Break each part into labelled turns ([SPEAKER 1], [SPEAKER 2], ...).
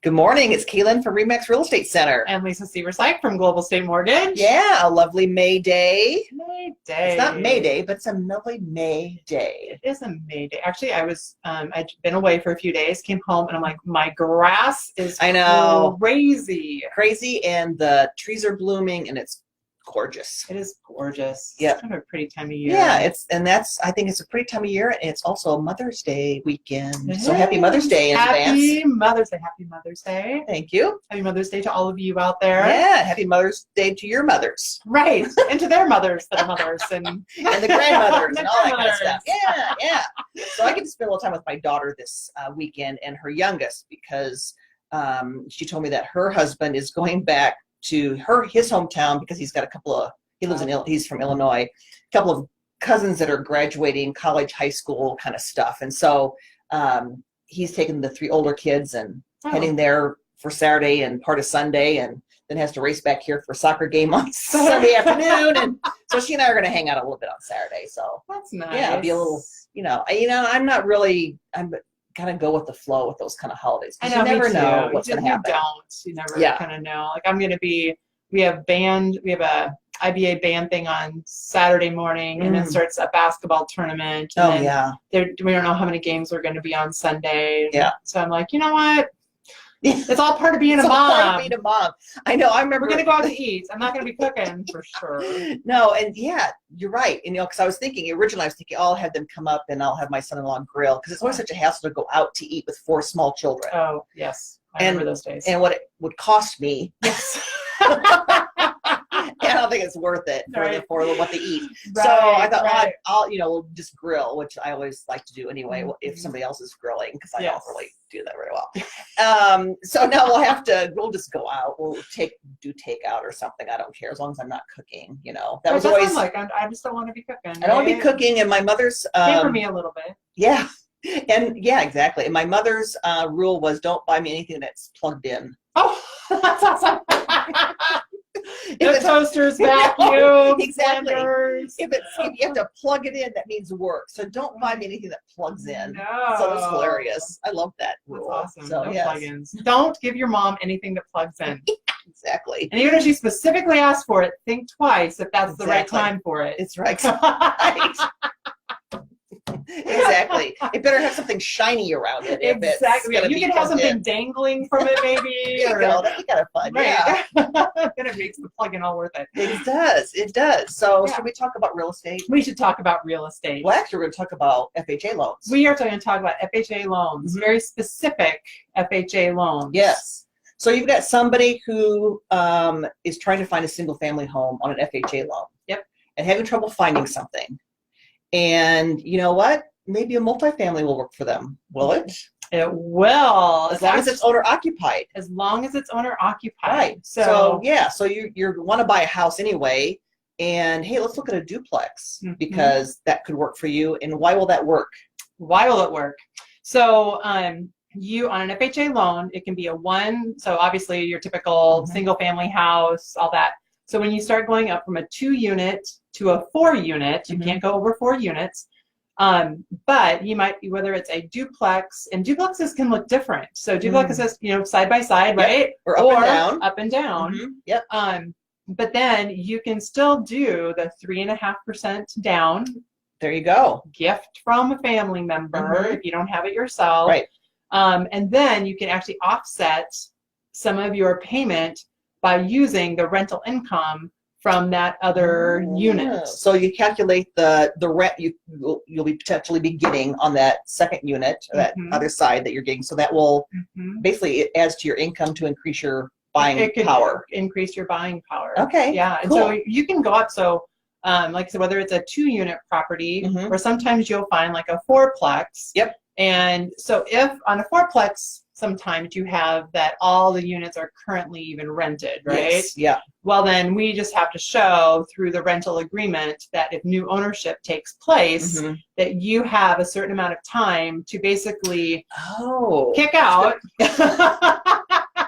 [SPEAKER 1] Good morning. It's Kaylin from Remax Real Estate Center.
[SPEAKER 2] And Lisa Seversike from Global State Mortgage.
[SPEAKER 1] Yeah, a lovely May day.
[SPEAKER 2] May Day.
[SPEAKER 1] It's not May Day, but it's a lovely May day.
[SPEAKER 2] It is a May Day. Actually, I'd been away for a few days, came home, and I'm like, my grass is crazy.
[SPEAKER 1] Crazy, and the trees are blooming, and it's gorgeous.
[SPEAKER 2] It is gorgeous.
[SPEAKER 1] Yeah.
[SPEAKER 2] It's kind of a pretty time of year.
[SPEAKER 1] Yeah, I think it's a pretty time of year, and it's also Mother's Day weekend. So happy Mother's Day in advance.
[SPEAKER 2] Happy Mother's Day. Happy Mother's Day.
[SPEAKER 1] Thank you.
[SPEAKER 2] Happy Mother's Day to all of you out there.
[SPEAKER 1] Yeah, happy Mother's Day to your mothers.
[SPEAKER 2] Right. And to their mothers that are mothers. And
[SPEAKER 1] the grandmothers and all that kind of stuff. Yeah, yeah. So I get to spend a little time with my daughter this weekend and her youngest because she told me that her husband is going back to his hometown because he's got he's from Illinois, a couple of cousins that are graduating college, high school kind of stuff. And so he's taking the 3 older kids and heading there for Saturday and part of Sunday, and then has to race back here for a soccer game on Sunday afternoon. And so she and I are going to hang out a little bit on Saturday. So
[SPEAKER 2] that's nice.
[SPEAKER 1] Yeah, it'll be a little, I'm kind of go with the flow with those kind of holidays.
[SPEAKER 2] I know,
[SPEAKER 1] you never know what's going to happen.
[SPEAKER 2] You never kind of know. Like we have a IBA band thing on Saturday morning, and then starts a basketball tournament. And we don't know how many games we're going to be on Sunday.
[SPEAKER 1] Yeah.
[SPEAKER 2] So I'm like, you know what? It's all part of being a mom.
[SPEAKER 1] Part of being a mom. I know. I remember.
[SPEAKER 2] We're going to go out to eat. I'm not going to be cooking for sure.
[SPEAKER 1] No, and yeah, you're right. And because I was thinking originally, I'll have them come up and I'll have my son-in-law grill, because it's always such a hassle to go out to eat with 4 small children.
[SPEAKER 2] Oh yes, I remember those days.
[SPEAKER 1] And what it would cost me.
[SPEAKER 2] Yes.
[SPEAKER 1] I don't think it's worth it for what they eat.
[SPEAKER 2] Right,
[SPEAKER 1] so I thought, we'll just grill, which I always like to do anyway if somebody else is grilling, because I don't really do that very well. So now we'll just go out. We'll do takeout or something. I don't care, as long as I'm not cooking. That was always
[SPEAKER 2] like I just don't want to be cooking.
[SPEAKER 1] I don't want to be cooking, and my mother's
[SPEAKER 2] pamper me a little bit.
[SPEAKER 1] Yeah, and yeah, exactly. And my mother's rule was, don't buy me anything that's plugged in.
[SPEAKER 2] Oh, that's awesome. The toasters, vacuum,
[SPEAKER 1] exactly.
[SPEAKER 2] blenders.
[SPEAKER 1] If you have to plug it in, that means work. So don't buy me anything that plugs in.
[SPEAKER 2] No.
[SPEAKER 1] So it's hilarious. I love that rule.
[SPEAKER 2] That's awesome.
[SPEAKER 1] So,
[SPEAKER 2] no plugins. Don't give your mom anything that plugs in.
[SPEAKER 1] Exactly.
[SPEAKER 2] And even if she specifically asked for it, think twice if that's the right time for it.
[SPEAKER 1] It's right. Exactly. It better have something shiny around it.
[SPEAKER 2] Exactly. You can have something dangling from it, maybe.
[SPEAKER 1] That'd be kind of fun.
[SPEAKER 2] Right.
[SPEAKER 1] Yeah.
[SPEAKER 2] Then it makes the plug-in all worth it.
[SPEAKER 1] It does. It does. So should we talk about real estate?
[SPEAKER 2] We should talk about real estate.
[SPEAKER 1] Well, actually, we're going to talk about FHA loans.
[SPEAKER 2] We are going to talk about FHA loans, very specific FHA loans.
[SPEAKER 1] Yes. So you've got somebody who is trying to find a single-family home on an FHA loan.
[SPEAKER 2] Yep.
[SPEAKER 1] And having trouble finding something. And you know what? Maybe a multifamily will work for them. Will it?
[SPEAKER 2] It will.
[SPEAKER 1] As long as it's owner occupied.
[SPEAKER 2] As long as it's owner occupied.
[SPEAKER 1] Right. So you want to buy a house anyway, and hey, let's look at a duplex because that could work for you. And why will that work?
[SPEAKER 2] Why will it work? So you on an FHA loan, it can be so obviously your typical single family house, all that. So when you start going up from a 2-unit to a 4-unit, you can't go over 4 units. But you might, whether it's a duplex, and duplexes can look different. So duplexes, side by side, right?
[SPEAKER 1] Or up and down.
[SPEAKER 2] Up and down.
[SPEAKER 1] Yep.
[SPEAKER 2] But then you can still do the 3.5% down.
[SPEAKER 1] There you go.
[SPEAKER 2] Gift from a family member if you don't have it yourself.
[SPEAKER 1] Right.
[SPEAKER 2] And then you can actually offset some of your payment by using the rental income from that other unit. So
[SPEAKER 1] you calculate the rent you'll be potentially be getting on that second unit, or that other side that you're getting. So that will basically, it adds to your income to increase your buying power.
[SPEAKER 2] Increase your buying power.
[SPEAKER 1] Okay.
[SPEAKER 2] Yeah. And so you can go up. So like I said, whether it's a 2-unit property or sometimes you'll find like a 4-plex.
[SPEAKER 1] Yep.
[SPEAKER 2] And so if on a 4-plex, sometimes you have that all the units are currently even rented, right?
[SPEAKER 1] Yes. Yeah.
[SPEAKER 2] Well, then we just have to show through the rental agreement that if new ownership takes place, that you have a certain amount of time to basically kick out,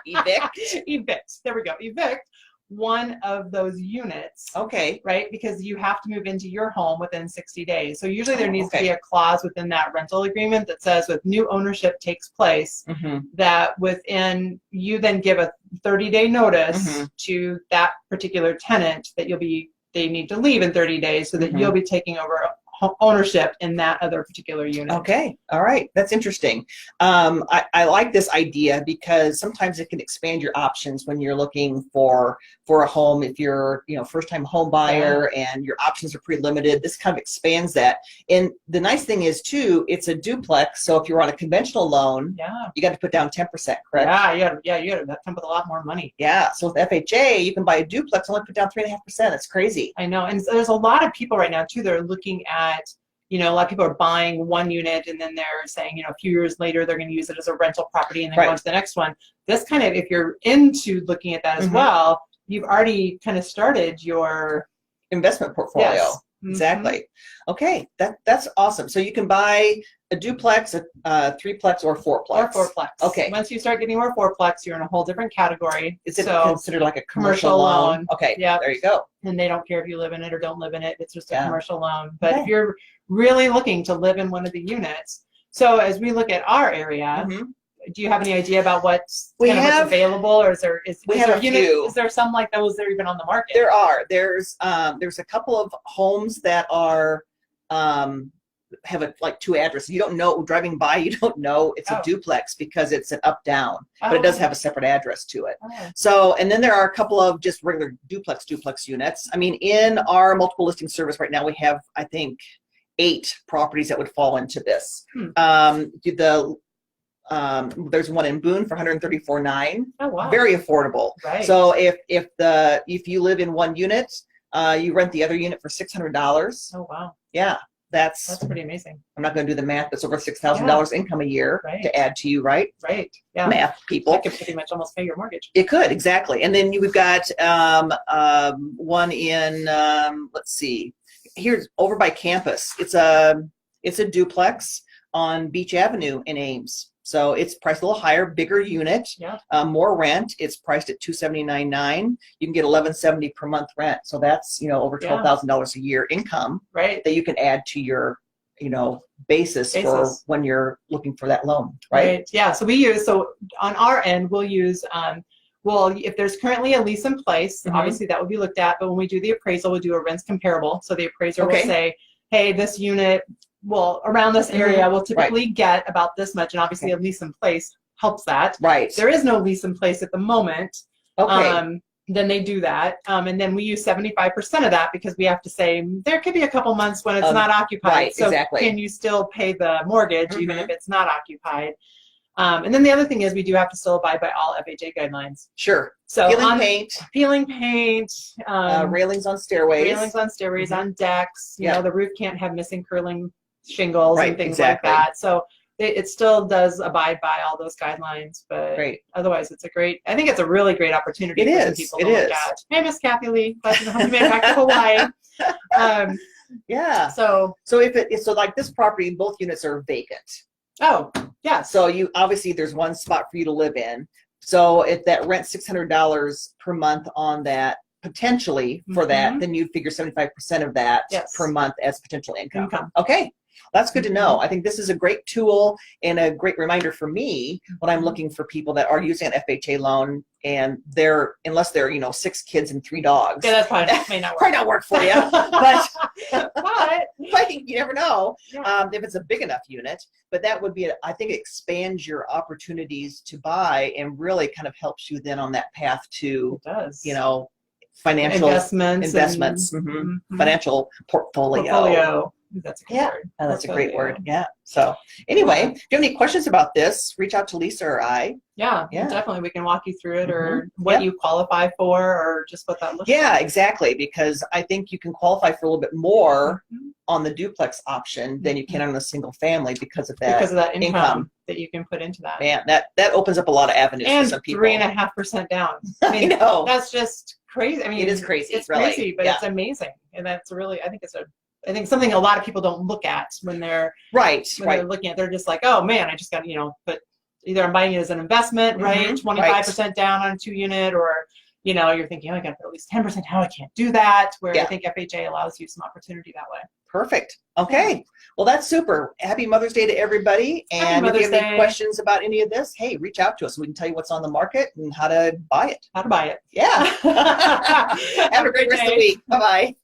[SPEAKER 1] evict.
[SPEAKER 2] There we go. Evict one of those units.
[SPEAKER 1] Okay.
[SPEAKER 2] Right? Because you have to move into your home within 60 days. So usually there needs to
[SPEAKER 1] okay.
[SPEAKER 2] be a clause within that rental agreement that says with new ownership takes place, that within, you then give a 30-day notice to that particular tenant that they need to leave in 30 days so that you'll be taking over ownership in that other particular unit.
[SPEAKER 1] Okay. All right. That's interesting. I like this idea because sometimes it can expand your options when you're looking for a home. If you're, first time home buyer and your options are pretty limited, this kind of expands that. And the nice thing is too, it's a duplex. So if you're on a conventional loan, you got to put down 10%, correct?
[SPEAKER 2] Yeah, you got to come with a lot more money.
[SPEAKER 1] Yeah. So with FHA, you can buy a duplex, only put down 3.5%. That's crazy.
[SPEAKER 2] I know. And so there's a lot of people right now too that are looking at, a lot of people are buying one unit and then they're saying, a few years later, they're going to use it as a rental property and then go on to the next one. This kind of, if you're into looking at that as well, you've already kind of started your
[SPEAKER 1] investment portfolio.
[SPEAKER 2] Yes.
[SPEAKER 1] Exactly. Okay. That's awesome. So you can buy a duplex, a threeplex, or fourplex.
[SPEAKER 2] Or fourplex.
[SPEAKER 1] Okay.
[SPEAKER 2] Once you start getting more fourplex, you're in a whole different category.
[SPEAKER 1] Is it considered like a commercial loan? Okay.
[SPEAKER 2] Yeah.
[SPEAKER 1] There you go.
[SPEAKER 2] And they don't care if you live in it or don't live in it. It's just a commercial loan. But if you're really looking to live in one of the units, so as we look at our area, do you have any idea about what's available, or is there some like those that are even on the market?
[SPEAKER 1] There are. There's a couple of homes that are have like two addresses. You don't know, driving by, you don't know it's a duplex because it's an up down, but it does have a separate address to it. So, and then there are a couple of just regular duplex units. I mean, in our multiple listing service right now, we have, I think, 8 properties that would fall into this. There's one in Boone for $134,900.
[SPEAKER 2] Oh wow!
[SPEAKER 1] Very affordable.
[SPEAKER 2] Right.
[SPEAKER 1] So if you live in one unit, you rent the other unit for $600.
[SPEAKER 2] Oh wow!
[SPEAKER 1] Yeah, that's
[SPEAKER 2] pretty amazing.
[SPEAKER 1] I'm not going to do the math. That's over $6,000 income a year to add to you, right?
[SPEAKER 2] Right. Yeah.
[SPEAKER 1] Math people.
[SPEAKER 2] That could pretty much almost pay your mortgage.
[SPEAKER 1] It could, exactly. And then we've got one in let's see, here's over by campus. It's a duplex on Beach Avenue in Ames. So it's priced a little higher, bigger unit, more rent. It's priced at $279,900. You can get $1,170 per month rent. So that's over $12,000 a year income that you can add to your basis for when you're looking for that loan, right?
[SPEAKER 2] Yeah. So on our end, we'll use if there's currently a lease in place, obviously that will be looked at. But when we do the appraisal, we'll do a rents comparable. So the appraiser will say, hey, this unit, around this area, we'll typically get about this much, and obviously a lease in place helps that.
[SPEAKER 1] Right.
[SPEAKER 2] There is no lease in place at the moment.
[SPEAKER 1] Okay.
[SPEAKER 2] Then they do that, and then we use 75% of that because we have to say there could be a couple months when it's not occupied.
[SPEAKER 1] Right.
[SPEAKER 2] So
[SPEAKER 1] exactly.
[SPEAKER 2] can you still pay the mortgage even if it's not occupied? And then the other thing is we do have to still abide by all FHA guidelines.
[SPEAKER 1] Sure.
[SPEAKER 2] So
[SPEAKER 1] peeling paint, railings on stairways,
[SPEAKER 2] on decks. You know, the roof can't have missing curling shingles and things like that. So it still does abide by all those guidelines, but otherwise I think it's a really great opportunity for some people to look at. Hey, Miss Kathy Lee, glad to have you made it back to Hawaii.
[SPEAKER 1] Yeah.
[SPEAKER 2] So
[SPEAKER 1] like this property, both units are vacant.
[SPEAKER 2] Oh, yeah.
[SPEAKER 1] So there's one spot for you to live in. So if that rent $600 per month on that, potentially for that, then you'd figure 75% of that per month as potential income. Okay. That's good to know. I think this is a great tool and a great reminder for me when I'm looking for people that are using an FHA loan and unless they're 6 kids and 3 dogs.
[SPEAKER 2] Yeah, that may not work.
[SPEAKER 1] Probably not work for you. but I think you never know if it's a big enough unit. But that would be, I think it expands your opportunities to buy and really kind of helps you then on that path to, financial investments, financial portfolio.
[SPEAKER 2] That's a good word.
[SPEAKER 1] That's a great word. Yeah. So anyway, if you have any questions about this, reach out to Lisa or I.
[SPEAKER 2] Yeah, definitely. We can walk you through it or what you qualify for or just what that looks like.
[SPEAKER 1] Yeah, exactly. Because I think you can qualify for a little bit more on the duplex option than you can on a single family because of that income
[SPEAKER 2] that you can put into that.
[SPEAKER 1] Man, that opens up a lot of avenues for some people.
[SPEAKER 2] And 3.5% down.
[SPEAKER 1] I know.
[SPEAKER 2] That's just crazy. I mean,
[SPEAKER 1] it is crazy.
[SPEAKER 2] It's crazy, but it's amazing. And that's really, I think something a lot of people don't look at when they're they're looking at. They're just like, oh man, I just got but either I'm buying it as an investment, right? 25% down on a 2 unit, or you know, you're thinking, oh, I got to put at least 10%. How I can't do that. Where
[SPEAKER 1] Yeah.
[SPEAKER 2] I think FHA allows you some opportunity that way.
[SPEAKER 1] Perfect. Okay. Well, that's super. Happy Mother's Day to everybody. And if you have any questions about any of this, hey, reach out to us. We can tell you what's on the market and how to buy it.
[SPEAKER 2] How to buy it.
[SPEAKER 1] Yeah. Have a great rest of the week. Bye-bye.